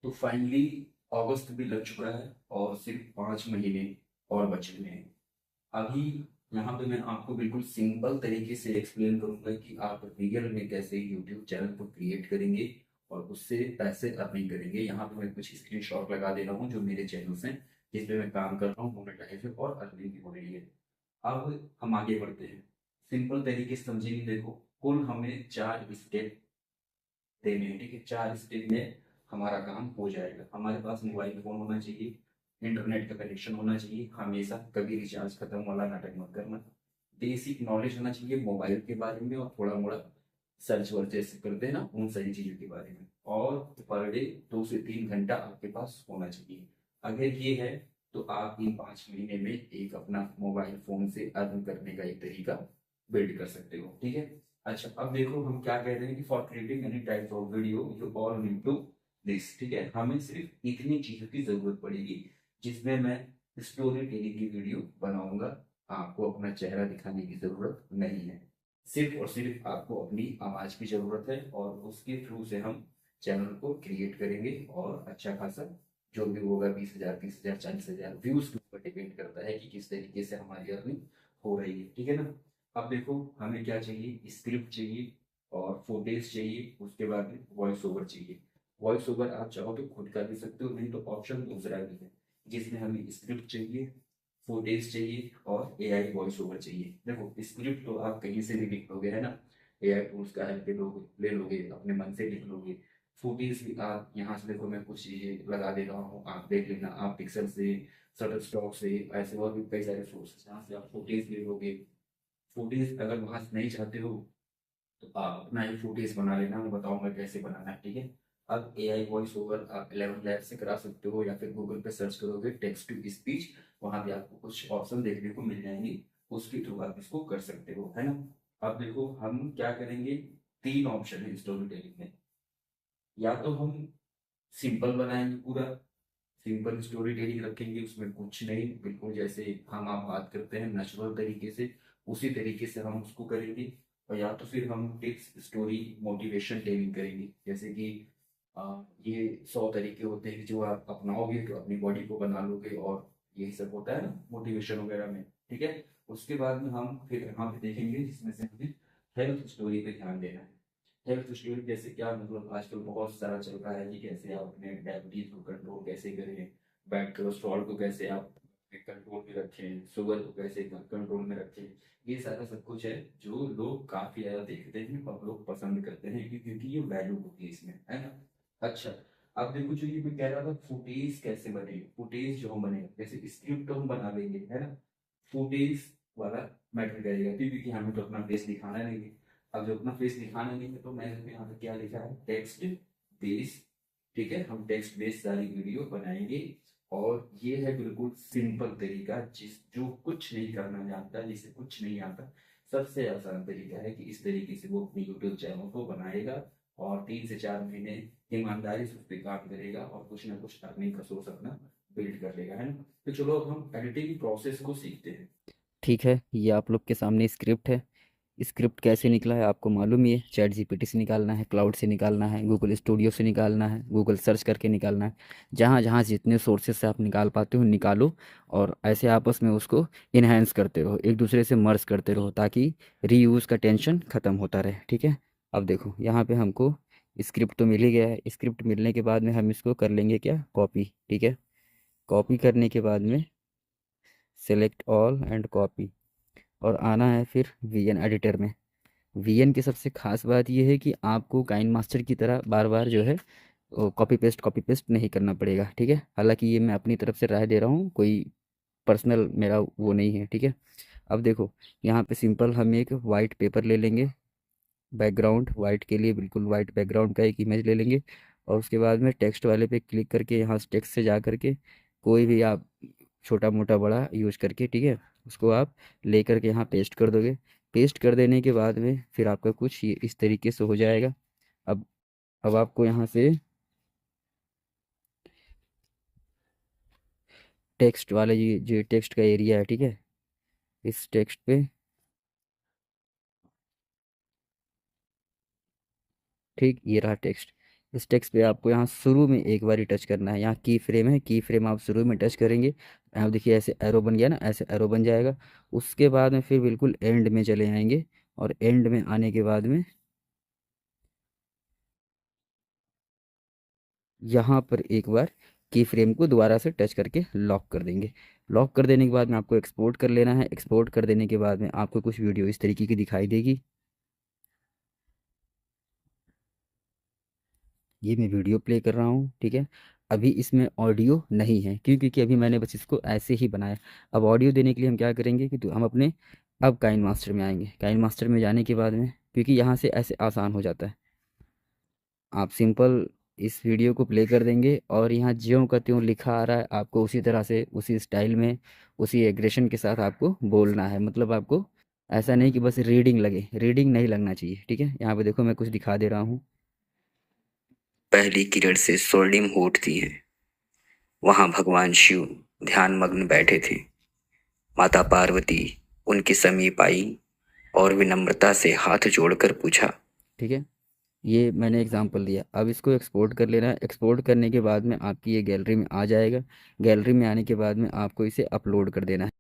तो फाइनली अगस्त भी लग चुका है और सिर्फ 5 महीने और बचे हुए हैं। अभी यहाँ पे मैं आपको बिल्कुल सिंपल तरीके से एक्सप्लेन करूंगा कि आप रियल में कैसे यूट्यूब चैनल को क्रिएट करेंगे और उससे पैसे अर्निंग करेंगे। यहाँ पे मैं कुछ स्क्रीनशॉट लगा दे रहा हूँ जो मेरे चैनल्स हैं जिस पे मैं काम कर रहा हूँ, मोनेटाइज है और अर्निंग भी हो रही है। अब हम आगे बढ़ते हैं, सिंपल तरीके से समझेंगे। देखो, कुल हमें 4 स्टेप देने हैं, ठीक है। 4 स्टेप में हमारा काम हो जाएगा। हमारे पास मोबाइल फोन होना चाहिए, इंटरनेट का कनेक्शन होना चाहिए, हमेशा कभी रिचार्ज खत्म वाला नाटक मत करना। बेसिक नॉलेज होना चाहिए मोबाइल के बारे में और थोड़ा मोड़ा सर्च वर्च जैसे करते हैं ना उन सारी चीज़ों के बारे में। और पर डे 2 से 3 घंटा आपके पास होना चाहिए। अगर ये है तो आप इन 5 महीने में एक अपना मोबाइल फोन से अर्न करने का एक तरीका बिल्ड कर सकते हो, ठीक है। अच्छा, अब देखो हम क्या कह रहे हैं कि for creating any type of video you all need to this, ठीक है। हमें सिर्फ इतनी चीजों की जरूरत पड़ेगी जिसमें मैं स्टोरी टेलिंग की वीडियो बनाऊंगा। आपको अपना चेहरा दिखाने की जरूरत नहीं है, सिर्फ और सिर्फ आपको अपनी आवाज की जरूरत है और उसके थ्रू से हम चैनल को क्रिएट करेंगे और अच्छा खासा जो भी होगा 20,000 30,000 40,000 व्यूज के ऊपर डिपेंड करता है कि किस तरीके से हमारी अर्निंग हो रही है, ठीक है ना। अब देखो हमें क्या चाहिए, स्क्रिप्ट चाहिए और फुटेज चाहिए, उसके बाद वॉइस ओवर चाहिए। वॉइस ओवर आप चाहो तो खुद कर भी सकते हो, नहीं तो ऑप्शन दूसरा भी है जिसमें हमें स्क्रिप्ट चाहिए, फुटेज चाहिए और एआई वॉइस ओवर चाहिए। देखो स्क्रिप्ट तो आप कहीं से भी लिख लोगे, है ना। एआई टूल्स का हेल्प ले लोगे, अपने मन से लिख लोगे। फुटेज भी आप यहाँ से देखो, मैं कुछ चीजें लगा दे रहा हूँ, आप देख लेना। आप पिक्सल से, शटर स्टॉक से, ऐसे और भी कई सारे सोर्स जहाँ से आप फुटेज ले लोगे। फुटेज अगर वहां से नहीं चाहते हो तो आप अपना ही फुटेज बना लेना, मैं बताऊंगा कैसे बनाना है, ठीक है। अब एआई वॉइस ओवर आप 11 लैब से करा सकते हो या फिर गूगल पे सर्च करोगे टेक्स्ट टू स्पीच, वहां पे आपको कुछ ऑप्शन देखने को मिल जाएंगे, उसके थ्रू आप इसको कर सकते हो, है ना। अब देखो हम क्या करेंगे, 3 ऑप्शन है स्टोरी टेलिंग में। या तो हम सिंपल बनाएंगे, पूरा सिंपल स्टोरी टेलिंग रखेंगे, उसमें कुछ नहीं, बिल्कुल जैसे हम आप बात करते हैं नेचुरल तरीके से, उसी तरीके से हम उसको करेंगे। और या तो फिर हम टिप्स स्टोरी मोटिवेशन टेलिंग करेंगे, जैसे कि ये 100 तरीके होते हैं जो आप अपनाओगे तो अपनी बॉडी को बना लोगे, और यही सब होता है ना मोटिवेशन वगैरह में, ठीक है। उसके बाद में हम फिर यहाँ पे देखेंगे जिसमें से हमें हेल्थ स्टोरी पे ध्यान देना है। हेल्थ स्टोरी जैसे क्या, मतलब आजकल बहुत सारा चल रहा है कि कैसे आप अपने डायबिटीज को कंट्रोल कैसे करें, बैड कोलेस्ट्रॉल को कैसे आप कंट्रोल में रखें, शुगर को कैसे कंट्रोल में रखें। ये सारा सब कुछ है जो लोग काफी ज्यादा देखते हैं और लोग पसंद करते हैं क्योंकि ये वैल्यू होती है इसमें, है ना। अच्छा, अब देखो जो ये मैं कह रहा था फुटेज कैसे बनेगा, फुटेज जो हम बनेगा जैसे स्क्रिप्ट तो हम बना लेंगे, है ना। फुटेज वाला मैटर करेगा क्योंकि हमें तो अपना फेस दिखाना नहीं है। अब जो अपना फेस दिखाना नहीं है तो मैंने यहाँ पे क्या लिखा है, टेक्स्ट बेस, ठीक है। हम टेक्स्ट बेस सारी वीडियो बनाएंगे और ये है बिल्कुल सिंपल तरीका, जिस जो कुछ नहीं करना जानता, जिसे कुछ नहीं आता, सबसे आसान तरीका है कि इस तरीके से वो अपनी यूट्यूब चैनल को बनाएगा और 3 से 4 महीने ईमानदारी से उस पर काम करेगा और कुछ ना कुछ अर्निंग का सोर्स अपना बिल्ड कर लेगा, है ना। तो चलो अब हम एडिटिंग प्रोसेस को सीखते हैं। ठीक है, ये आप लोग के सामने स्क्रिप्ट है। स्क्रिप्ट कैसे निकला है आपको मालूम ही है, चैट जीपीटी से निकालना है, क्लाउड से निकालना है, गूगल स्टूडियो से निकालना है, गूगल सर्च करके निकालना है। जहाँ जहाँ जितने सोर्सेज से आप निकाल पाते हो निकालो, और ऐसे आपस में उसको इन्हेंस करते रहो, एक दूसरे से मर्ज करते रहो, ताकि रीयूज़ का टेंशन ख़त्म होता रहे, ठीक है। अब देखो यहाँ पे हमको स्क्रिप्ट तो मिल ही गया है। स्क्रिप्ट मिलने के बाद में हम इसको कर लेंगे क्या, कॉपी, ठीक है। कॉपी करने के बाद में सेलेक्ट ऑल एंड कॉपी, और आना है फिर वीएन एडिटर में। वीएन की सबसे खास बात यह है कि आपको काइन मास्टर की तरह बार बार जो है कॉपी पेस्ट नहीं करना पड़ेगा, ठीक है। हालांकि ये मैं अपनी तरफ से राय दे रहा हूँ, कोई पर्सनल मेरा वो नहीं है, ठीक है। अब देखो यहाँ पे सिंपल हम एक वाइट पेपर ले लेंगे, बैकग्राउंड वाइट के लिए बिल्कुल वाइट बैकग्राउंड का एक इमेज ले लेंगे, और उसके बाद में टेक्स्ट वाले पे क्लिक करके यहाँ से टेक्स्ट से जा करके कोई भी आप छोटा मोटा बड़ा यूज करके, ठीक है, उसको आप ले करके यहाँ पेस्ट कर दोगे। पेस्ट कर देने के बाद में फिर आपका कुछ ये इस तरीके से हो जाएगा। अब अब आपको यहाँ से टेक्स्ट वाला ये जो टेक्स्ट का एरिया है, ठीक है, इस टेक्स्ट पे, ठीक, ये रहा टेक्स्ट। इस टेक्स्ट पे आपको यहाँ शुरू में एक बार ही टच करना है। यहाँ की फ्रेम है, की फ्रेम आप शुरू में टच करेंगे, यहाँ देखिए ऐसे एरो बन गया ना, ऐसे एरो बन जाएगा। उसके बाद में फिर बिल्कुल एंड में चले आएंगे, और एंड में आने के बाद में यहाँ पर एक बार की फ्रेम को दोबारा से टच करके लॉक कर देंगे। लॉक कर देने के बाद में आपको एक्सपोर्ट कर लेना है। एक्सपोर्ट कर देने के बाद में आपको कुछ वीडियो इस तरीके की दिखाई देगी। ये मैं वीडियो प्ले कर रहा हूँ, ठीक है। अभी इसमें ऑडियो नहीं है, क्यों? क्योंकि अभी मैंने बस इसको ऐसे ही बनाया। अब ऑडियो देने के लिए हम क्या करेंगे कि तो हम अपने अब काइन मास्टर में आएंगे। काइन मास्टर में जाने के बाद में, क्योंकि यहाँ से ऐसे आसान हो जाता है, आप सिंपल इस वीडियो को प्ले कर देंगे, और यहाँ ज्यों का त्यों लिखा आ रहा है, आपको उसी तरह से उसी स्टाइल में उसी एग्रेशन के साथ आपको बोलना है। मतलब आपको ऐसा नहीं कि बस रीडिंग लगे, रीडिंग नहीं लगना चाहिए, ठीक है। यहाँ पे देखो मैं कुछ दिखा दे रहा हूँ। पहली किरण से स्वर्णिम होठती है, वहां भगवान शिव ध्यान मग्न बैठे थे। माता पार्वती उनके समीप आई और विनम्रता से हाथ जोड़कर पूछा, ठीक है। ये मैंने एग्जांपल दिया। अब इसको एक्सपोर्ट कर लेना है। एक्सपोर्ट करने के बाद में आपकी ये गैलरी में आ जाएगा। गैलरी में आने के बाद में आपको इसे अपलोड कर देना है।